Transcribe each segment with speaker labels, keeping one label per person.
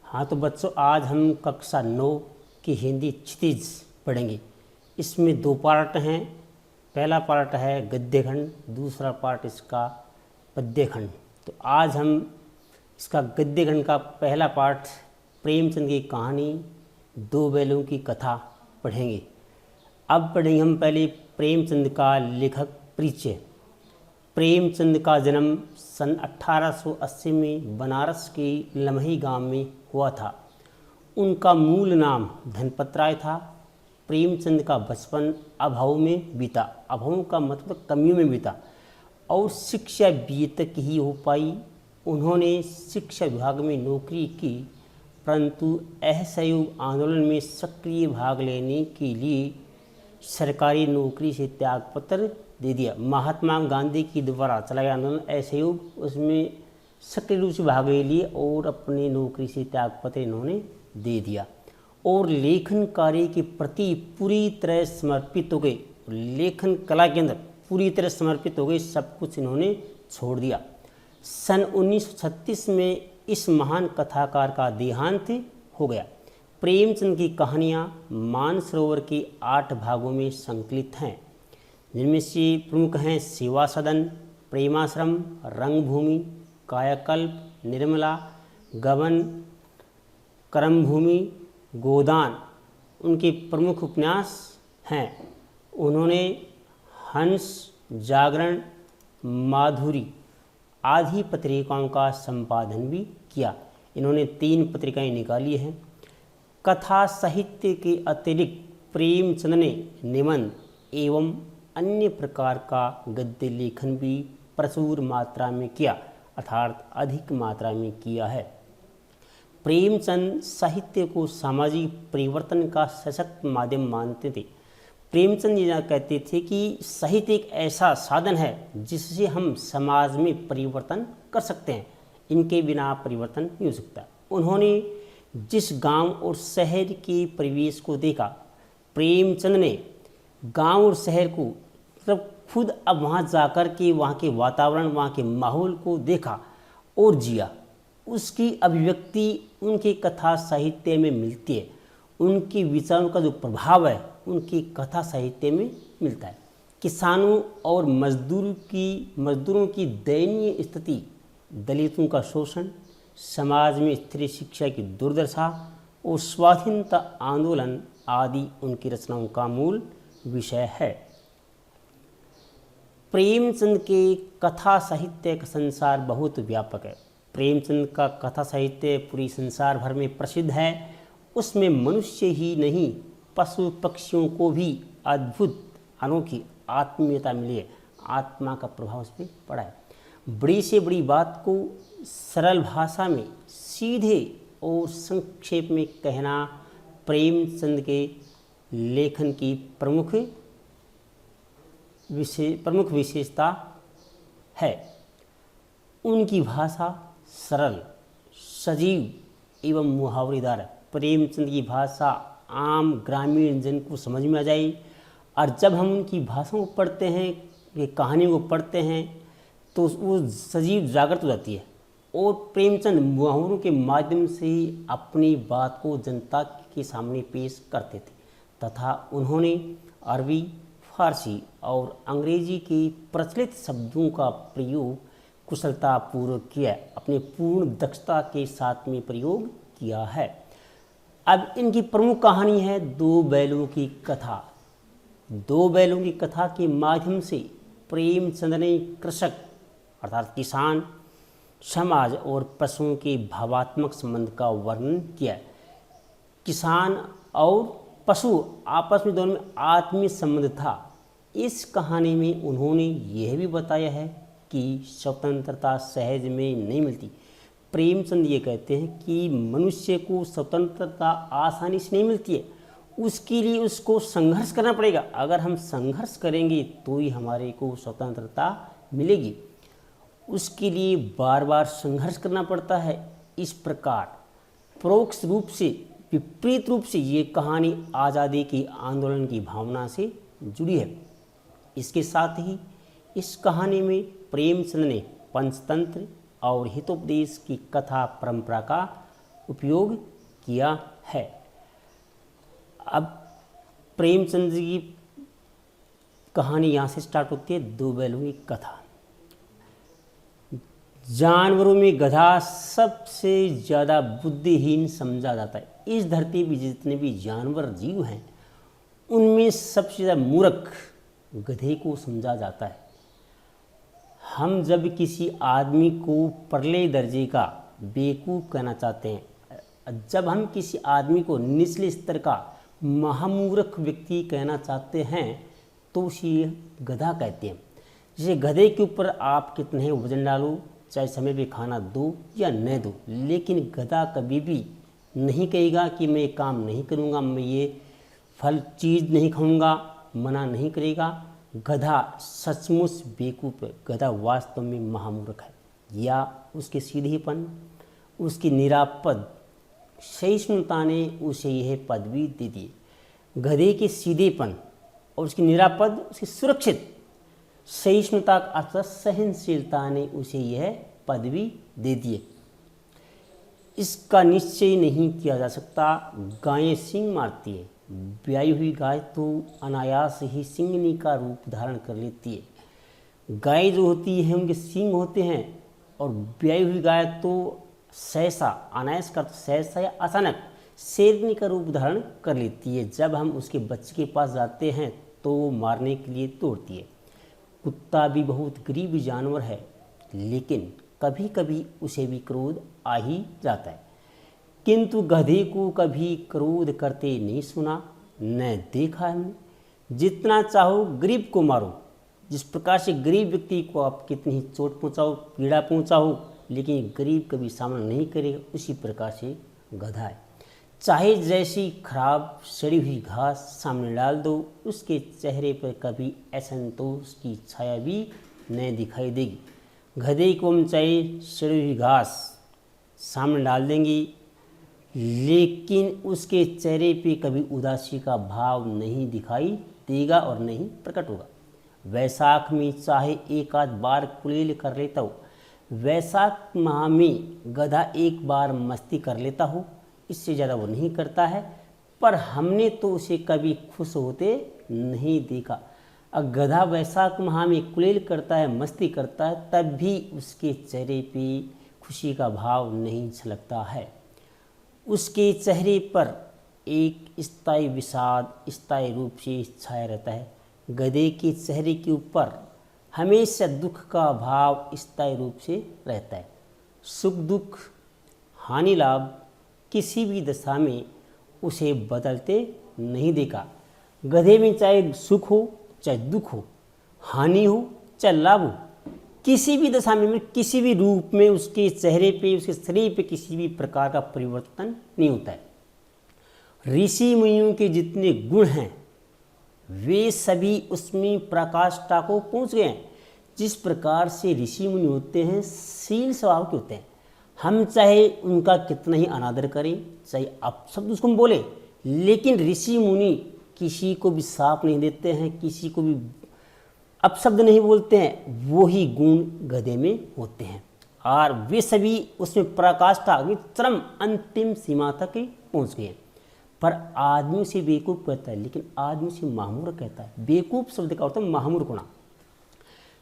Speaker 1: हाँ तो बच्चों, आज हम कक्षा 9 की हिंदी क्षितिज पढ़ेंगे। इसमें 2 पार्ट हैं। पहला पार्ट है गद्यखंड, दूसरा पार्ट इसका पद्यखंड। तो आज हम इसका गद्यखंड का पहला पार्ट प्रेमचंद की कहानी 2 बैलों की कथा पढ़ेंगे। अब पढ़ेंगे हम पहले प्रेमचंद का लेखक परिचय। प्रेमचंद का जन्म सन 1880 में बनारस के लम्ही गांव में हुआ था। उनका मूल नाम धनपत राय था। प्रेमचंद का बचपन अभाव में बीता। अभाव का मतलब कमियों में बीता और शिक्षा बीए तक ही हो पाई। उन्होंने शिक्षा विभाग में नौकरी की, परंतु असहयोग आंदोलन में सक्रिय भाग लेने के लिए सरकारी नौकरी से त्यागपत्र दे दिया। महात्मा गांधी की द्वारा चलाया आंदोलन असहयोग, उसमें सक्रिय रूप से भाग ले लिए और अपनी नौकरी से त्यागपत्र इन्होंने दे दिया और लेखन कार्य के प्रति पूरी तरह समर्पित हो गए। लेखन कला के अंदर पूरी तरह समर्पित हो गए, सब कुछ इन्होंने छोड़ दिया। सन 1936 में इस महान कथाकार का देहांत हो गया। प्रेमचंद की कहानियाँ मानसरोवर के 8 भागों में संकलित हैं, जिनमें से प्रमुख हैं सेवा सदन, प्रेमाश्रम, रंगभूमि, कायाकल्प, निर्मला, गबन, कर्मभूमि, गोदान उनके प्रमुख उपन्यास हैं। उन्होंने हंस, जागरण, माधुरी आदि पत्रिकाओं का संपादन भी किया। इन्होंने 3 पत्रिकाएं निकाली हैं। कथा साहित्य के अतिरिक्त प्रेमचंद ने निबंध एवं अन्य प्रकार का गद्य लेखन भी प्रचुर मात्रा में किया, अर्थात अधिक मात्रा में किया है। प्रेमचंद साहित्य को सामाजिक परिवर्तन का सशक्त माध्यम मानते थे। प्रेमचंद ये कहते थे कि साहित्य एक ऐसा साधन है जिससे हम समाज में परिवर्तन कर सकते हैं, इनके बिना परिवर्तन नहीं हो सकता। उन्होंने जिस गांव और शहर के परिवेश को देखा, प्रेमचंद ने गांव और शहर को मतलब खुद अब वहाँ जाकर के वहाँ के वातावरण, वहाँ के माहौल को देखा और जिया। उसकी अभिव्यक्ति उनकी कथा साहित्य में मिलती है। उनके विचारों का जो प्रभाव है उनकी कथा साहित्य में मिलता है। किसानों और मजदूरों की दयनीय स्थिति, दलितों का शोषण, समाज में स्त्री शिक्षा की दुर्दशा और स्वाधीनता आंदोलन आदि उनकी रचनाओं का मूल विषय है। प्रेमचंद के कथा साहित्य का संसार बहुत व्यापक है। प्रेमचंद का कथा साहित्य पूरी संसार भर में प्रसिद्ध है। उसमें मनुष्य ही नहीं, पशु पक्षियों को भी अद्भुत अनोखी आत्मीयता मिली है। आत्मा का प्रभाव उस पर पड़ा है। बड़ी से बड़ी बात को सरल भाषा में सीधे और संक्षेप में कहना प्रेमचंद के लेखन की प्रमुख विशेषता है। उनकी भाषा सरल, सजीव एवं मुहावरेदार है। प्रेमचंद की भाषा आम ग्रामीण जन को समझ में आ जाए, और जब हम उनकी भाषा को पढ़ते हैं, ये कहानियों को पढ़ते हैं, तो वो सजीव जागृत हो जाती है। और प्रेमचंद मुहावरों के माध्यम से अपनी बात को जनता के सामने पेश करते थे तथा उन्होंने अरबी, फारसी और अंग्रेजी के प्रचलित शब्दों का प्रयोग कुशलतापूर्वक किया, अपने पूर्ण दक्षता के साथ में प्रयोग किया है। अब इनकी प्रमुख कहानी है 2 बैलों की कथा। 2 बैलों की कथा के माध्यम से प्रेमचंद ने कृषक अर्थात किसान, समाज और पशुओं के भावात्मक संबंध का वर्णन किया। किसान और पशु आपस में दोनों में आत्मीय संबंध था। इस कहानी में उन्होंने यह भी बताया है कि स्वतंत्रता सहज में नहीं मिलती। प्रेमचंद ये कहते हैं कि मनुष्य को स्वतंत्रता आसानी से नहीं मिलती है, उसके लिए उसको संघर्ष करना पड़ेगा। अगर हम संघर्ष करेंगे तो ही हमारे को स्वतंत्रता मिलेगी। उसके लिए बार बार संघर्ष करना पड़ता है। इस प्रकार परोक्ष रूप से, विपरीत रूप से ये कहानी आज़ादी के आंदोलन की भावना से जुड़ी है। इसके साथ ही इस कहानी में प्रेमचंद ने पंचतंत्र और हितोपदेश की कथा परंपरा का उपयोग किया है। अब प्रेमचंद जी की कहानी यहाँ से स्टार्ट होती है, दो बैलों की कथा। जानवरों में गधा सबसे ज़्यादा बुद्धिहीन समझा जाता है। इस धरती पर जितने भी जानवर जीव हैं उनमें सबसे ज़्यादा मूर्ख गधे को समझा जाता है। हम जब किसी आदमी को परले दर्जे का बेवकूफ़ कहना चाहते हैं, जब हम किसी आदमी को निचले स्तर का महामूर्ख व्यक्ति कहना चाहते हैं तो उसे गधा कहते हैं। जैसे गधे के ऊपर आप कितने वजन डालो, चाहे समय पे खाना दो या न दो, लेकिन गधा कभी भी नहीं कहेगा कि मैं ये काम नहीं करूँगा, मैं ये फल चीज़ नहीं खाऊंगा, मना नहीं करेगा। गधा सचमुच बेवकूफ़ है, गधा वास्तव में महामूर्ख है। या उसके सीधेपन, उसकी निरापद सहिष्णुता ने उसे यह पदवी दे दी। गधे के सीधेपन और उसकी निरापद, उसकी सुरक्षित सहिष्णुता अथवा सहनशीलता ने उसे यह पदवी दे दी। इसका निश्चय नहीं किया जा सकता। गायें सींग मारती है, ब्याई हुई गाय तो अनायास ही सिंगनी का रूप धारण कर लेती है। गाय जो होती है उनके सींग होते हैं, और ब्याई हुई गाय तो सहसा, अनायास का सहसा या अचानक शेरनी का रूप धारण कर लेती है। जब हम उसके बच्चे के पास जाते हैं तो वो मारने के लिए दौड़ती है। कुत्ता भी बहुत गरीब जानवर है, लेकिन कभी कभी उसे भी क्रोध आ ही जाता है, किंतु गधे को कभी क्रोध करते नहीं सुना, न देखा हमने। जितना चाहो गरीब को मारो, जिस प्रकार से गरीब व्यक्ति को आप कितनी ही चोट पहुँचाओ, पीड़ा पहुँचाओ, लेकिन गरीब कभी सामना नहीं करेगा, उसी प्रकार से गधा है। चाहे जैसी खराब सड़ी हुई घास सामने डाल दो, उसके चेहरे पर कभी असंतोष की छाया भी न दिखाई देगी। गधे को हम चाहे सड़ी हुई घास सामने डाल देंगे, लेकिन उसके चेहरे पे कभी उदासी का भाव नहीं दिखाई देगा और नहीं प्रकट होगा। वैशाख में चाहे एक आध बार कुलेल कर लेता हो, वैशाख माह में गधा एक बार मस्ती कर लेता हो, इससे ज़्यादा वो नहीं करता है। पर हमने तो उसे कभी खुश होते नहीं देखा। अब गधा वैशाख माह में कुलेल करता है, मस्ती करता है, तब भी उसके चेहरे पे खुशी का भाव नहीं झलकता है। उसके चेहरे पर एक स्थायी विषाद स्थायी रूप से छाया रहता है। गधे के चेहरे के ऊपर हमेशा दुख का भाव स्थायी रूप से रहता है। सुख दुख हानि लाभ किसी भी दशा में उसे बदलते नहीं देखा। गधे में चाहे सुख हो, चाहे दुख हो, हानि हो, चाहे लाभ हो, किसी भी दशा में किसी भी रूप में उसके चेहरे पे, उसके शरीर पे किसी भी प्रकार का परिवर्तन नहीं होता है। ऋषि मुनियों के जितने गुण हैं वे सभी उसमें प्रकाष्ठा को पहुँच गए हैं। जिस प्रकार से ऋषि मुनि होते हैं, शील स्वभाव के होते हैं। हम चाहे उनका कितना ही अनादर करें, चाहे अपशब्द उसको हम बोले, लेकिन ऋषि मुनि किसी को भी साप नहीं देते हैं, किसी को भी अपशब्द नहीं बोलते हैं। वो ही गुण गधे में होते हैं और वे सभी उसमें प्रकाष्ठा चरम अंतिम सीमा तक पहुँच गए। पर आदमी से बेवकूफ़ कहता है, लेकिन आदमी से महामूर्ख कहता है। बेवकूफ़ शब्द का अर्थ है महामूर्ख होना।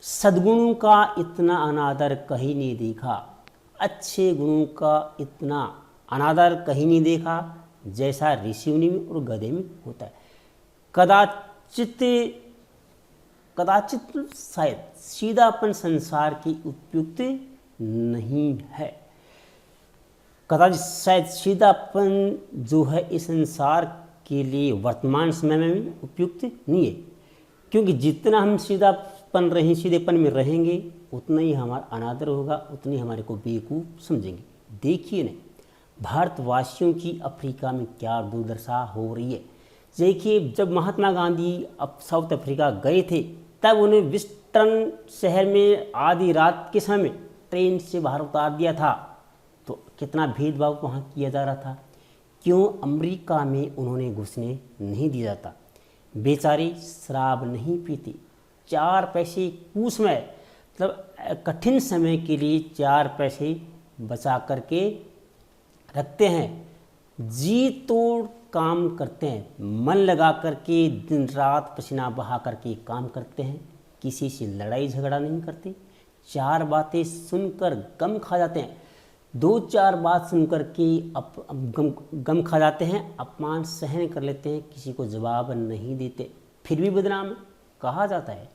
Speaker 1: सद्गुणों का इतना अनादर कहीं नहीं देखा, अच्छे गुणों का इतना अनादर कहीं नहीं देखा जैसा ऋषि मुनि में और गधे में होता है। कदाचित शायद सीधापन संसार की उपयुक्त नहीं है। कदाचित शायद सीधापन जो है इस संसार के लिए वर्तमान समय में उपयुक्त नहीं है, क्योंकि जितना हम सीधेपन में रहेंगे उतना ही हमारा अनादर होगा, उतनी हमारे को बेवकूफ़ समझेंगे। देखिए ना, भारतवासियों की अफ्रीका में क्या दुर्दशा हो रही है। देखिए, जब महात्मा गांधी अब साउथ अफ्रीका गए थे, तब उन्हें विस्टर्न शहर में आधी रात के समय ट्रेन से बाहर उतार दिया था, तो कितना भेदभाव वहाँ किया जा रहा था। क्यों अमेरिका में उन्होंने घुसने नहीं दिया जाता। बेचारे शराब नहीं पीते, 4 पैसे कुछ में मतलब कठिन समय के लिए 4 पैसे बचा करके रखते हैं, जी तोड़ काम करते हैं, मन लगा करके दिन रात पसीना बहा करके काम करते हैं, किसी से लड़ाई झगड़ा नहीं करते, 4 बातें सुनकर गम खा जाते हैं, 2-4 बात सुनकर के गम खा जाते हैं, अपमान सहन कर लेते हैं, किसी को जवाब नहीं देते, फिर भी बदनाम कहा जाता है।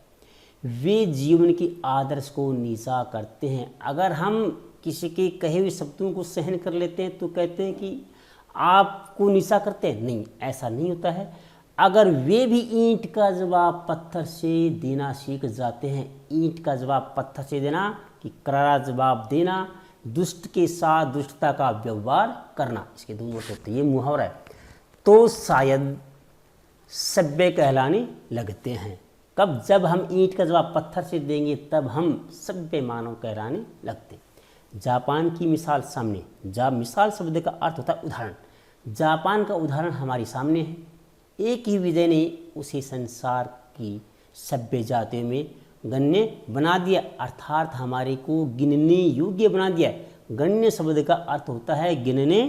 Speaker 1: वे जीवन के आदर्श को नीचा करते हैं। अगर हम किसी के कहे हुए शब्दों को सहन कर लेते हैं तो कहते हैं कि आपको नीचा करते हैं, नहीं, ऐसा नहीं होता है। अगर वे भी ईंट का जवाब पत्थर से देना सीख जाते हैं, ईंट का जवाब पत्थर से देना कि करारा जवाब देना, दुष्ट के साथ दुष्टता का व्यवहार करना, इसके 2 मतलब होते हैं, ये मुहावरा है, तो शायद सभ्य कहलाने लगते हैं। कब? जब हम ईंट का जवाब पत्थर से देंगे तब हम सभ्य मानव कहलाने लगते हैं। जापान की मिसाल सामने, मिसाल शब्द का अर्थ होता है उदाहरण। जापान का उदाहरण हमारे सामने है। एक ही विजय ने उसे संसार की सभ्य जातियों में गण्य बना दिया, अर्थात हमारे को गिनने योग्य बना दिया। गण्य शब्द का अर्थ होता है गिनने